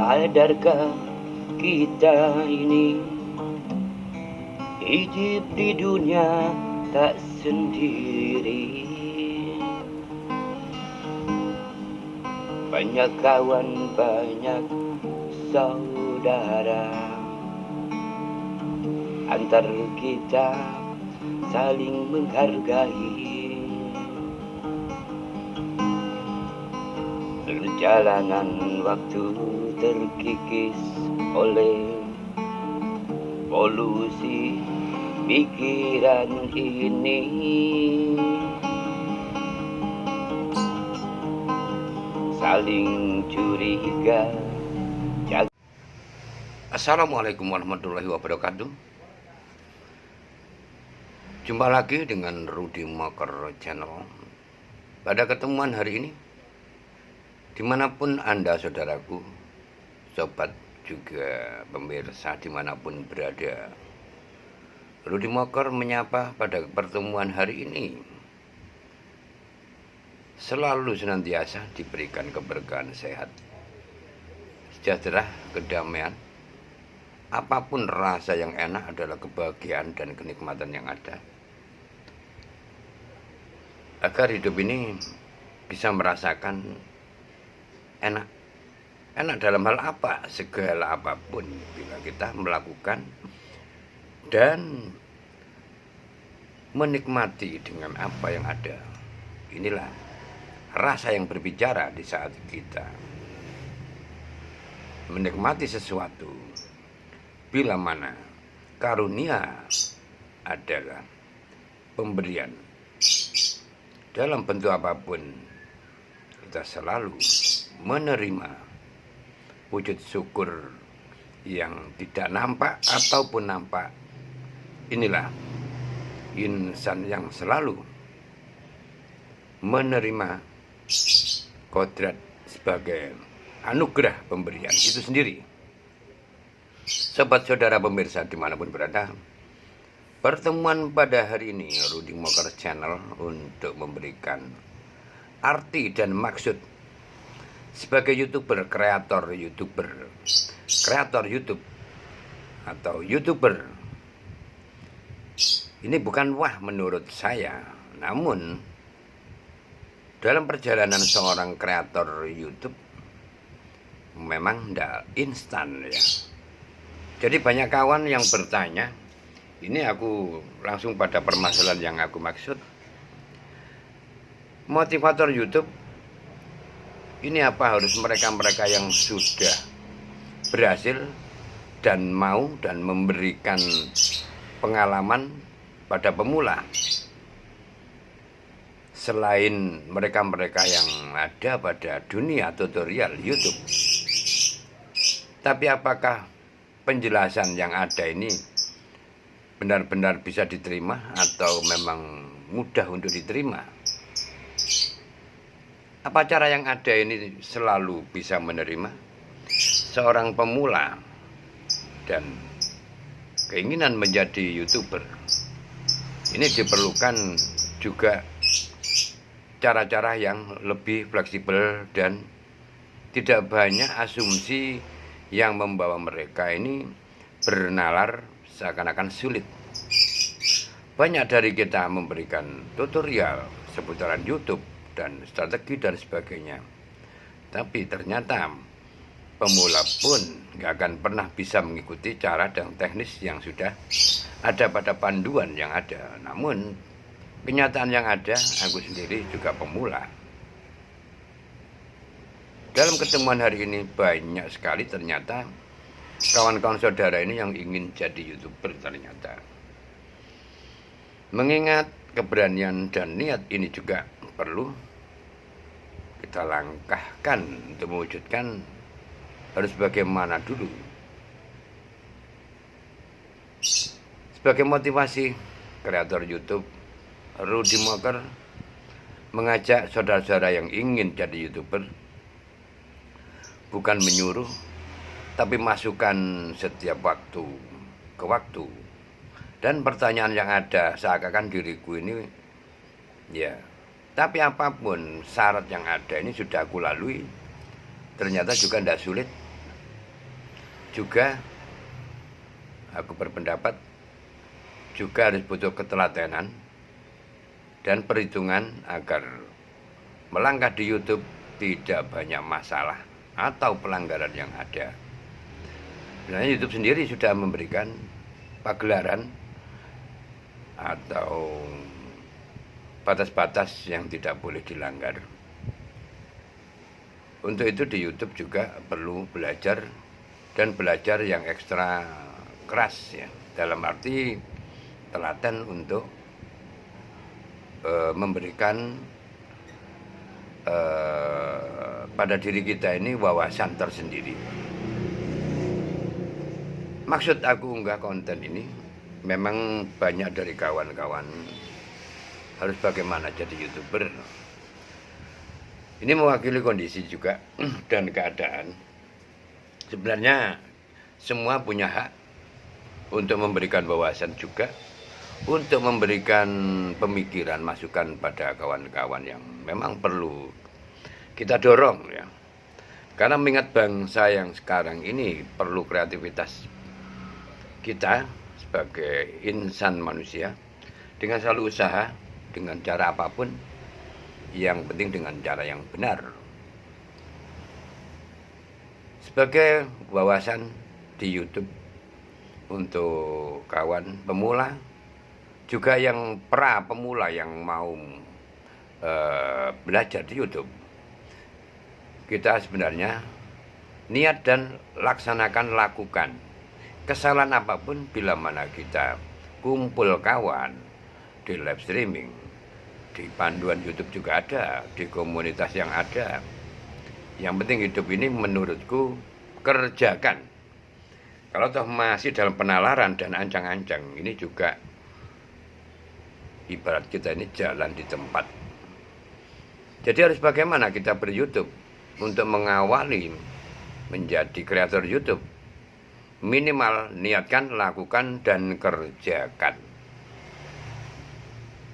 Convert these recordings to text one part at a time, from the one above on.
Sadarkah kita ini hidup di dunia tak sendiri? Banyak kawan, banyak saudara, antar kita saling menghargai. Perjalanan waktu terkikis oleh polusi pikiran ini. Saling curiga. Assalamualaikum warahmatullahi wabarakatuh. Jumpa lagi dengan Rudy Moker Channel. Pada ketemuan hari ini, dimanapun Anda saudaraku, sobat juga pemirsa dimanapun berada, Rudy Moker menyapa pada pertemuan hari ini. Selalu senantiasa diberikan keberkahan, sehat, sejahtera, kedamaian. Apapun rasa yang enak adalah kebahagiaan dan kenikmatan yang ada. Agar hidup ini bisa merasakan enak. Enak dalam hal apa? Segala apapun bila kita melakukan dan menikmati dengan apa yang ada. Inilah rasa yang berbicara di saat kita menikmati sesuatu. Bila mana karunia adalah pemberian dalam bentuk apapun, kita selalu menerima wujud syukur yang tidak nampak ataupun nampak. Inilah insan yang selalu menerima kodrat sebagai anugerah pemberian itu sendiri. Sobat saudara pemirsa dimanapun berada, pertemuan pada hari ini Rudy Moker Channel untuk memberikan arti dan maksud sebagai kreator YouTube atau YouTuber. Ini bukan wah menurut saya, namun dalam perjalanan seorang kreator YouTube memang tidak instan ya. Jadi banyak kawan yang bertanya, ini aku langsung pada permasalahan yang aku maksud. Motivator YouTube ini apa? Harus mereka-mereka yang sudah berhasil dan mau dan memberikan pengalaman pada pemula, selain mereka-mereka yang ada pada dunia tutorial YouTube. Tapi apakah penjelasan yang ada ini benar-benar bisa diterima atau memang mudah untuk diterima? Apa cara yang ada ini selalu bisa menerima seorang pemula dan keinginan menjadi YouTuber? Ini diperlukan juga cara-cara yang lebih fleksibel dan tidak banyak asumsi yang membawa mereka ini bernalar seakan-akan sulit. Banyak dari kita memberikan tutorial seputaran YouTube dan strategi dan sebagainya, tapi ternyata pemula pun gak akan pernah bisa mengikuti cara dan teknis yang sudah ada pada panduan yang ada. Namun kenyataan yang ada, aku sendiri juga pemula. Dalam ketemuan hari ini banyak sekali ternyata kawan-kawan saudara ini yang ingin jadi YouTuber ternyata. Mengingat keberanian dan niat ini juga perlu kita langkahkan untuk mewujudkan harus bagaimana dulu. Sebagai motivasi kreator YouTube, Rudy Moker mengajak saudara-saudara yang ingin jadi YouTuber bukan menyuruh, tapi masukan setiap waktu ke waktu. Dan pertanyaan yang ada seakan-akan diriku ini ya, tapi apapun syarat yang ada ini sudah aku lalui, ternyata juga tidak sulit juga aku berpendapat juga harus butuh ketelatenan dan perhitungan agar melangkah di YouTube tidak banyak masalah atau pelanggaran yang ada. Sebenarnya YouTube sendiri sudah memberikan pagelaran atau batas-batas yang tidak boleh dilanggar. Untuk itu di YouTube juga perlu belajar dan belajar yang ekstra keras ya, dalam arti telaten untuk memberikan pada diri kita ini wawasan tersendiri. Maksud aku unggah konten ini memang banyak dari kawan-kawan harus bagaimana jadi YouTuber. Ini mewakili kondisi juga dan keadaan. Sebenarnya semua punya hak untuk memberikan wawasan juga, untuk memberikan pemikiran, masukan pada kawan-kawan yang memang perlu kita dorong ya. Karena mengingat bangsa yang sekarang ini perlu kreativitas kita sebagai insan manusia dengan selalu usaha dengan cara apapun, yang penting dengan cara yang benar. Sebagai wawasan di YouTube untuk kawan pemula, juga yang pra pemula yang mau belajar di YouTube, kita sebenarnya niat dan lakukan. Kesalahan apapun bila mana kita kumpul kawan di live streaming, di panduan YouTube juga ada, di komunitas yang ada. Yang penting hidup ini menurutku kerjakan. Kalau toh masih dalam penalaran dan ancang-ancang, ini juga ibarat kita ini jalan di tempat. Jadi harus bagaimana kita ber-YouTube untuk mengawali menjadi kreator YouTube. Minimal niatkan, lakukan, dan kerjakan.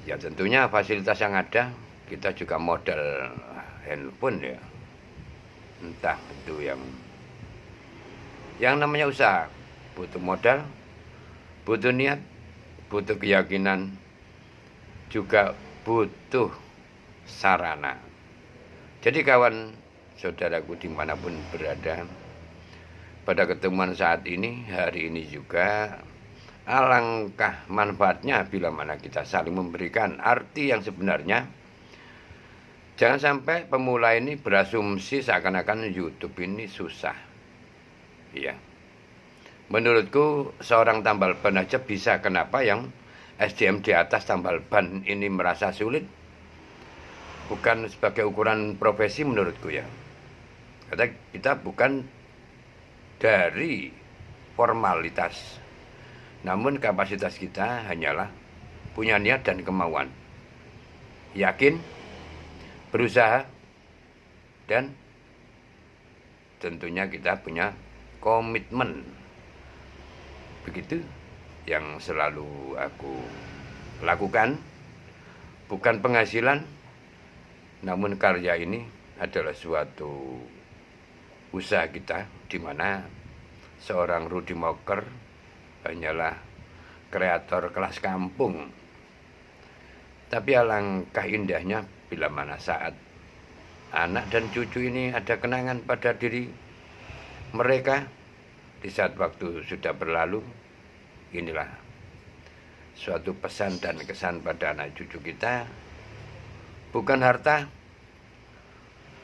Ya tentunya fasilitas yang ada, kita juga modal handphone ya. Entah itu yang namanya usaha, butuh modal, butuh niat, butuh keyakinan, juga butuh sarana. Jadi kawan saudaraku dimanapun berada, pada ketemuan saat ini, hari ini juga, alangkah manfaatnya bila mana kita saling memberikan arti yang sebenarnya. Jangan sampai pemula ini berasumsi seakan-akan YouTube ini susah. Ya. Menurutku seorang tambal ban aja bisa, kenapa yang SDM di atas tambal ban ini merasa sulit? Bukan sebagai ukuran profesi menurutku ya. Karena kita bukan dari formalitas, namun kapasitas kita hanyalah punya niat dan kemauan, yakin, berusaha, dan tentunya kita punya komitmen. Begitu yang selalu aku lakukan. Bukan penghasilan, namun karya ini adalah suatu usaha kita, di mana seorang Rudy Mocker hanyalah kreator kelas kampung. Tapi alangkah indahnya bila mana saat anak dan cucu ini ada kenangan pada diri mereka di saat waktu sudah berlalu. Inilah suatu pesan dan kesan pada anak cucu kita, bukan harta,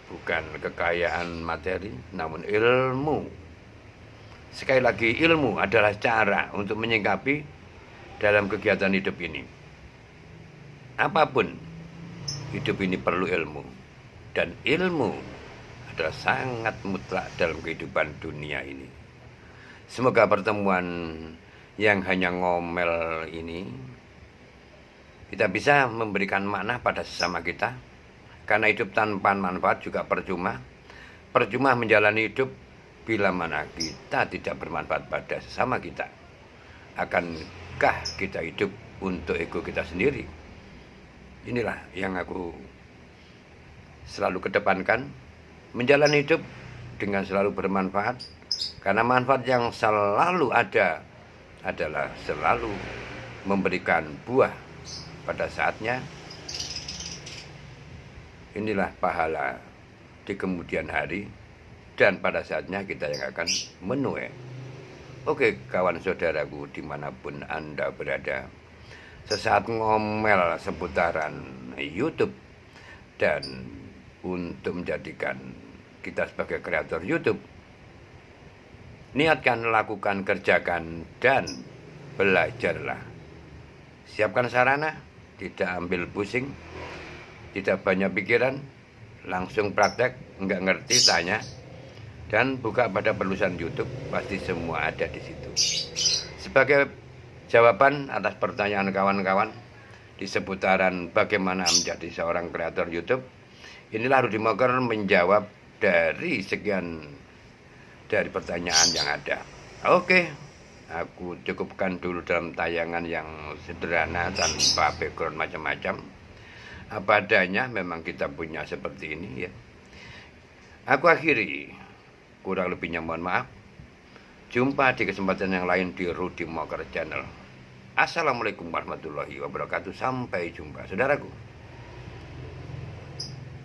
bukan kekayaan materi, namun ilmu. Sekali lagi, ilmu adalah cara untuk menyikapi dalam kegiatan hidup ini. Apapun, hidup ini perlu ilmu. Dan ilmu adalah sangat mutlak dalam kehidupan dunia ini. Semoga pertemuan yang hanya ngomel ini, kita bisa memberikan makna pada sesama kita. Karena hidup tanpa manfaat juga percuma. Percuma menjalani hidup bila mana kita tidak bermanfaat pada sesama kita. Akankah kita hidup untuk ego kita sendiri? Inilah yang aku selalu kedepankan. Menjalani hidup dengan selalu bermanfaat, Karena manfaat yang selalu ada adalah selalu memberikan buah pada saatnya. Inilah pahala di kemudian hari, dan pada saatnya kita yang akan menuai. Oke kawan saudaraku dimanapun Anda berada, sesaat ngomel seputaran YouTube, dan untuk menjadikan kita sebagai kreator YouTube, niatkan, lakukan, kerjakan, dan belajarlah. Siapkan sarana, tidak ambil pusing, tidak banyak pikiran, langsung praktek, nggak ngerti tanya, dan buka pada penulisan YouTube, pasti semua ada di situ. Sebagai jawaban atas pertanyaan kawan-kawan di seputaran bagaimana menjadi seorang kreator YouTube, inilah Rudy Moker menjawab dari sekian dari pertanyaan yang ada. Oke, aku cukupkan dulu dalam tayangan yang sederhana tanpa background macam-macam. Apa adanya, memang kita punya seperti ini ya. Aku akhiri, kurang lebihnya mohon maaf. Jumpa di kesempatan yang lain di Rudy Moker Channel. Assalamualaikum warahmatullahi wabarakatuh. Sampai jumpa saudaraku.